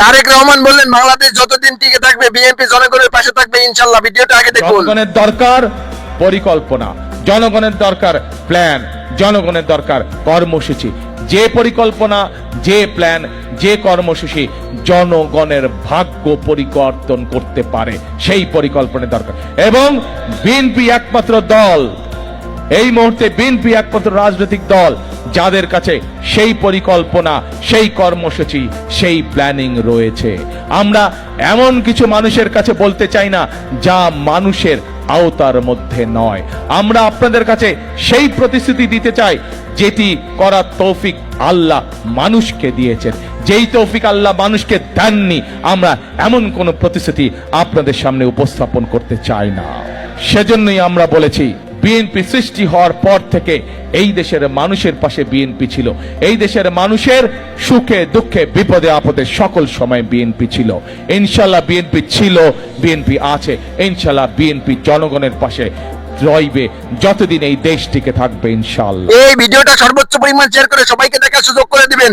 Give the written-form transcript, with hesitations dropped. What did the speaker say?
তারেক রহমান বললেন বাংলাদেশ যতদিন টিকে থাকবে বিএনপি জনগণের পাশে থাকবে ইনশাআল্লাহ। ভিডিওটা আগে দেখুন। জনগণের দরকার পরিকল্পনা, জনগণের দরকার প্ল্যান, জনগণের দরকার কর্মসূচি। যে পরিকল্পনা, যে প্ল্যান, যে কর্মসূচি জনগণের ভাগ্য পরিবর্তন করতে পারে সেই পরিকল্পনা দরকার। এবং বিএনপি একমাত্র দল, এই মুহূর্তে বিএনপি একমাত্র রাজনৈতিক দল যাদের কাছে সেই পরিকল্পনা, সেই কর্মসূচি, সেই প্ল্যানিং রয়েছে। আমরা এমন কিছু মানুষের কাছে বলতে চাই না যা মানুষের আওতার মধ্যে নয়। আমরা আপনাদের কাছে সেই প্রতিশ্রুতি দিতে চাই যেটি করার তৌফিক আল্লাহ মানুষকে দিয়েছেন। যেই তৌফিক আল্লাহ মানুষকে দেননি, আমরা এমন কোন প্রতিশ্রুতি আপনাদের সামনে উপস্থাপন করতে চাই না। সেজন্যই আমরা বলেছি বিএনপি সৃষ্টি হওয়ার পর থেকে এই দেশের মানুষের পাশে বিএনপি ছিল। এই দেশের মানুষের সুখে দুঃখে বিপদে আপদে সকল সময় বিএনপি ছিল। ইনশাআল্লাহ বিএনপি ছিল, বিএনপি আছে, ইনশাআল্লাহ বিএনপি জনগণের পাশে রইবে যতদিন এই দেশ টিকে থাকবে ইনশাআল্লাহ। এই ভিডিওটা সর্বোচ্চ পরিমাণ শেয়ার করে সবাইকে দেখার সুযোগ করে দিবেন।